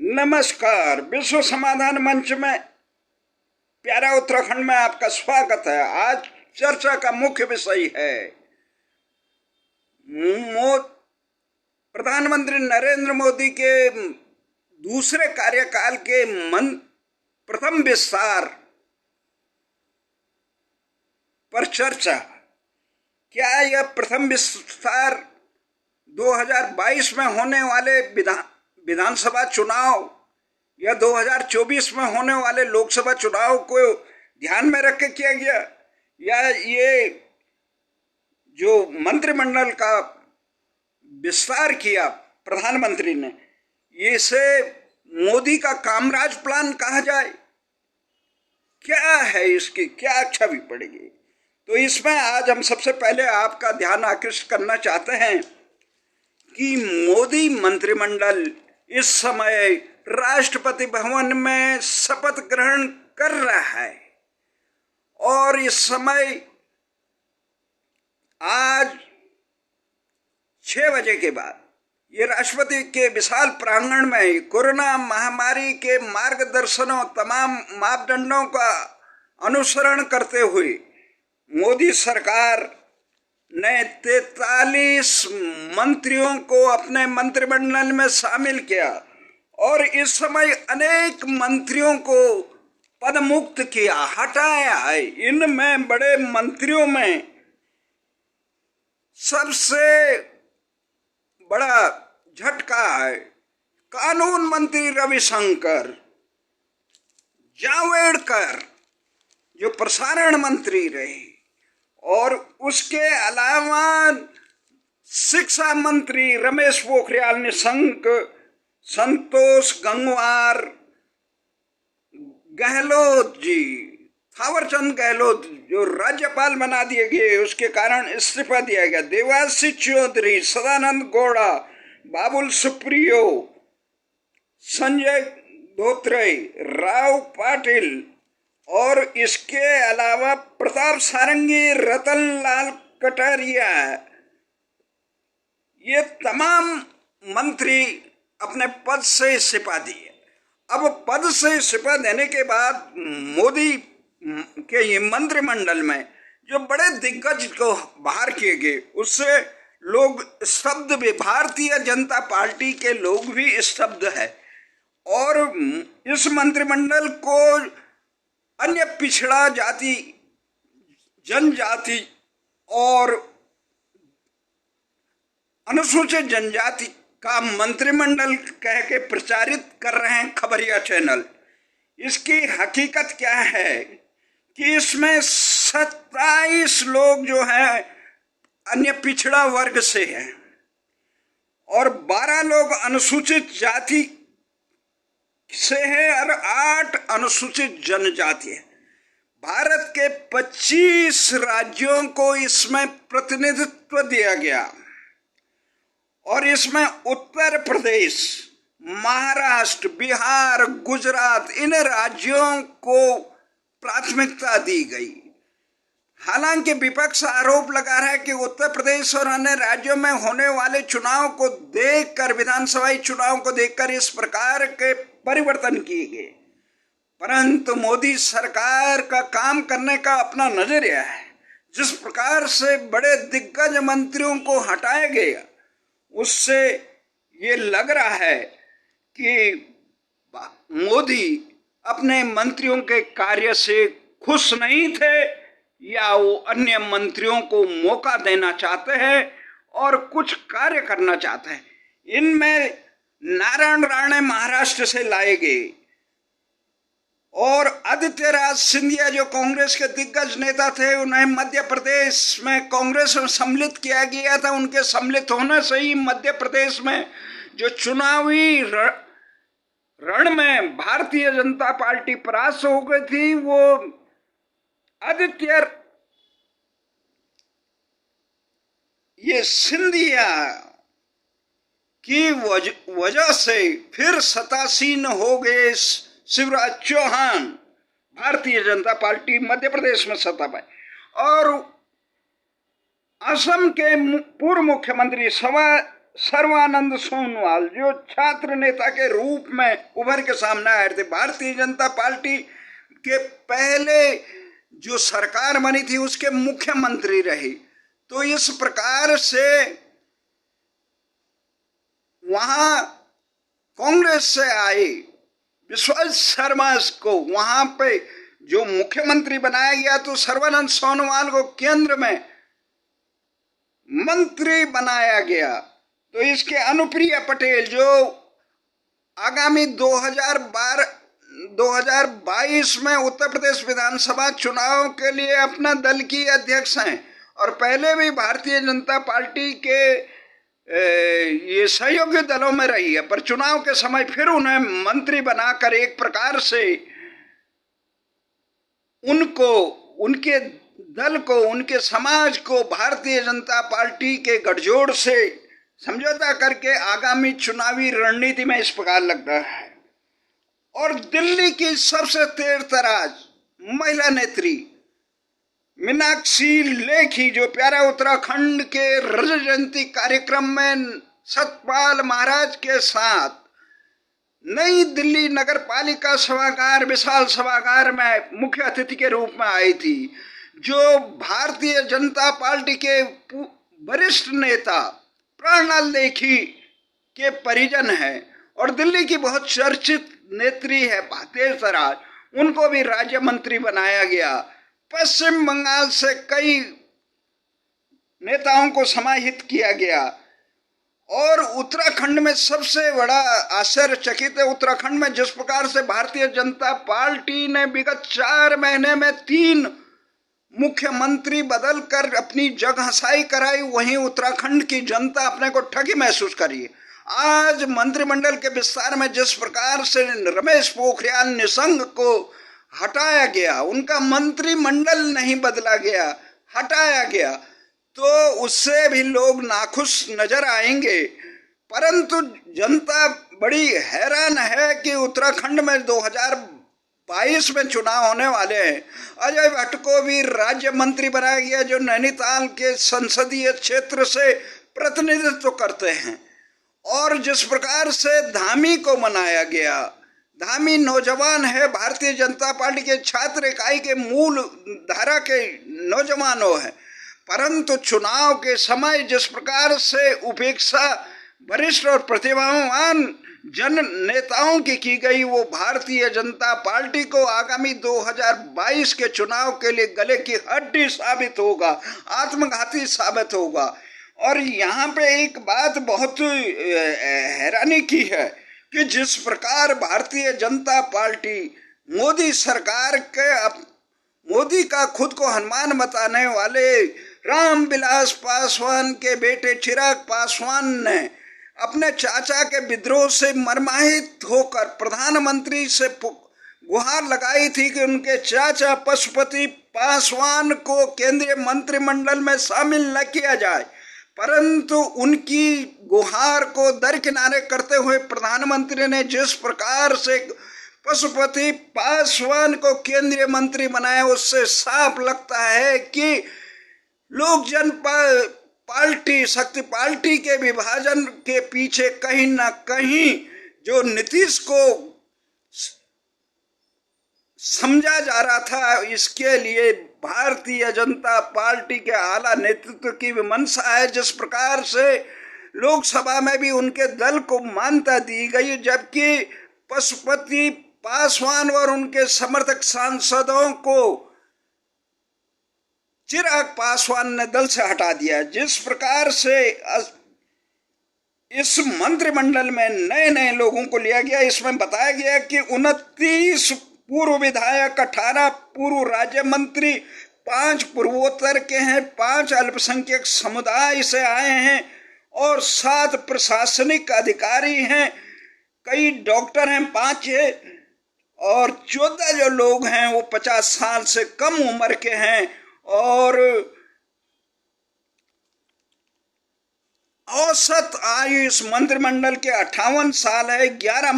नमस्कार। विश्व समाधान मंच में प्यारा उत्तराखंड में आपका स्वागत है। आज चर्चा का मुख्य विषय है प्रधानमंत्री नरेंद्र मोदी के दूसरे कार्यकाल के प्रथम विस्तार पर चर्चा। क्या यह प्रथम विस्तार 2022 में होने वाले विधानसभा चुनाव या 2024 में होने वाले लोकसभा चुनाव को ध्यान में रख के किया गया, या ये जो मंत्रिमंडल का विस्तार किया प्रधानमंत्री ने, इसे मोदी का कामराज प्लान कहा जाए? क्या है इसकी क्या छवि पड़ेगी? तो इसमें आज हम सबसे पहले आपका ध्यान आकृष्ट करना चाहते हैं कि मोदी मंत्रिमंडल इस समय राष्ट्रपति भवन में शपथ ग्रहण कर रहा है और इस समय आज 6 बजे के बाद ये राष्ट्रपति के विशाल प्रांगण में कोरोना महामारी के मार्गदर्शनों तमाम मापदंडों का अनुसरण करते हुए मोदी सरकार ने 43 मंत्रियों को अपने मंत्रिमंडल में शामिल किया और इस समय अनेक मंत्रियों को पदमुक्त किया, हटाया है। इनमें बड़े मंत्रियों में सबसे बड़ा झटका है कानून मंत्री रविशंकर, जावड़ेकर जो प्रसारण मंत्री रहे, और उसके अलावा शिक्षा मंत्री रमेश पोखरियाल निशंक, संतोष गंगवार, गहलोत जी, थावरचंद गहलोत जो राज्यपाल बना दिए गए उसके कारण इस्तीफा दिया गया, देवाशीष चौधरी, सदानंद गौड़ा, बाबुल सुप्रियो, संजय धोत्रे, राव पाटिल और इसके अलावा प्रताप सारंगी, रतन लाल कटारिया, ये तमाम मंत्री अपने पद से इस्तीफा दिए। अब पद से इस्तीफा देने के बाद मोदी के ये मंत्रिमंडल में जो बड़े दिग्गज को बाहर किए गए उससे लोग स्तब्ध भी, भारतीय जनता पार्टी के लोग भी स्तब्ध है। और इस मंत्रिमंडल को अन्य पिछड़ा जाति, जनजाति और अनुसूचित जनजाति का मंत्रिमंडल कह के प्रचारित कर रहे हैं खबरिया चैनल। इसकी हकीकत क्या है कि इसमें 27 लोग जो हैं अन्य पिछड़ा वर्ग से हैं और 12 लोग अनुसूचित जाति से है और 8 अनुसूचित जनजाति है। भारत के 25 राज्यों को इसमें प्रतिनिधित्व दिया गया और इसमें उत्तर प्रदेश, महाराष्ट्र, बिहार, गुजरात, इन राज्यों को प्राथमिकता दी गई। हालांकि विपक्ष आरोप लगा रहा है कि उत्तर प्रदेश और अन्य राज्यों में होने वाले चुनाव को देखकर, विधानसभाई चुनाव को देखकर इस प्रकार के परिवर्तन किए गए, परंतु मोदी सरकार का काम करने का अपना नजरिया है। जिस प्रकार से बड़े दिग्गज मंत्रियों को हटाया गया उससे ये लग रहा है कि मोदी अपने मंत्रियों के कार्य से खुश नहीं थे या वो अन्य मंत्रियों को मौका देना चाहते हैं और कुछ कार्य करना चाहते हैं। इनमें नारायण राणे महाराष्ट्र से लाए गए और आदित्य राज सिंधिया जो कांग्रेस के दिग्गज नेता थे उन्हें मध्य प्रदेश में कांग्रेस में सम्मिलित किया गया था। उनके सम्मिलित होने से ही मध्य प्रदेश में जो चुनावी रण में भारतीय जनता पार्टी परास्त हो गई थी, वो आदित्य ये सिंधिया की वजह से फिर सत्तासीन हो गए शिवराज चौहान। भारतीय जनता पार्टी मध्य प्रदेश में सत्ता पाई और असम के पूर्व मुख्यमंत्री सर्बानंद सोनोवाल जो छात्र नेता के रूप में उभर के सामने आए थे, भारतीय जनता पार्टी के पहले जो सरकार बनी थी उसके मुख्यमंत्री रही। तो इस प्रकार से वहां कांग्रेस से आए विश्वास शर्मा को वहां पे जो मुख्यमंत्री बनाया गया, तो सर्बानंद सोनोवाल को केंद्र में मंत्री बनाया गया। तो इसके अनुप्रिया पटेल जो आगामी 2022 में उत्तर प्रदेश विधानसभा चुनाव के लिए अपना दल की अध्यक्ष हैं और पहले भी भारतीय जनता पार्टी के ये सहयोगी दलों में रही है, पर चुनाव के समय फिर उन्हें मंत्री बनाकर एक प्रकार से उनको, उनके दल को, उनके समाज को भारतीय जनता पार्टी के गठजोड़ से समझौता करके आगामी चुनावी रणनीति में इस प्रकार लग रहा है। और दिल्ली की सबसे तेज तराज महिला नेत्री मीनाक्षी लेखी जो प्यारा उत्तराखंड के रजत जयंती कार्यक्रम में सतपाल महाराज के साथ नई दिल्ली नगर पालिका सभागार, विशाल सभागार में मुख्य अतिथि के रूप में आई थी, जो भारतीय जनता पार्टी के वरिष्ठ नेता प्राणलाल लेखी के परिजन है और दिल्ली की बहुत चर्चित नेत्री है तेज तराज, उनको भी राज्य मंत्री बनाया गया। पश्चिम बंगाल से कई नेताओं को समाहित किया गया और उत्तराखंड में सबसे बड़ा आश्चर्यचकित है, उत्तराखंड में जिस प्रकार से भारतीय जनता पार्टी ने विगत 4 महीने में 3 मुख्यमंत्री बदलकर अपनी जगहंसाई कराई, वहीं उत्तराखंड की जनता अपने को ठगी महसूस करी। आज मंत्रिमंडल के विस्तार में जिस प्रकार से रमेश पोखरियाल निशंक को हटाया गया, उनका मंत्रिमंडल नहीं बदला गया, हटाया गया, तो उससे भी लोग नाखुश नजर आएंगे। परंतु जनता बड़ी हैरान है कि उत्तराखंड में 2022 में चुनाव होने वाले हैं। अजय भट्ट को भी राज्य मंत्री बनाया गया जो नैनीताल के संसदीय क्षेत्र से प्रतिनिधित्व करते हैं। और जिस प्रकार से धामी को बनाया गया, धामी नौजवान है, भारतीय जनता पार्टी के छात्र इकाई के मूल धारा के नौजवानों है, परंतु चुनाव के समय जिस प्रकार से उपेक्षा वरिष्ठ और प्रतिभावान जन नेताओं की गई, वो भारतीय जनता पार्टी को आगामी 2022 के चुनाव के लिए गले की हड्डी साबित होगा, आत्मघाती साबित होगा। और यहाँ पे एक बात बहुत हैरानी की है कि जिस प्रकार भारतीय जनता पार्टी मोदी सरकार के मोदी का खुद को हनुमान बताने वाले रामविलास पासवान के बेटे चिराग पासवान ने अपने चाचा के विद्रोह से मर्माहित होकर प्रधानमंत्री से गुहार लगाई थी कि उनके चाचा पशुपति पासवान को केंद्रीय मंत्रिमंडल में शामिल न किया जाए, परंतु उनकी गुहार को दरकिनारे करते हुए प्रधानमंत्री ने जिस प्रकार से पशुपति पासवान को केंद्रीय मंत्री बनाया, उससे साफ लगता है कि लोक जनता पार्टी, शक्ति पार्टी के विभाजन के पीछे कहीं ना कहीं जो नीतीश को समझा जा रहा था, इसके लिए भारतीय जनता पार्टी के आला नेतृत्व की विमर्शा है। जिस प्रकार से लोकसभा में भी उनके दल को मान्यता दी गई, जबकि पशुपति पासवान और उनके समर्थक सांसदों को चिराग पासवान ने दल से हटा दिया। जिस प्रकार से इस मंत्रिमंडल में नए नए लोगों को लिया गया, इसमें बताया गया कि 29 पूर्व विधायक, 18 पूर्व राज्य मंत्री, 5 पूर्वोत्तर के हैं, 5 अल्पसंख्यक समुदाय से आए हैं और 7 प्रशासनिक अधिकारी हैं, कई डॉक्टर हैं 5 और 14 जो लोग हैं वो 50 साल से कम उम्र के हैं और औसत आयु इस मंत्रिमंडल के 58 साल है। 11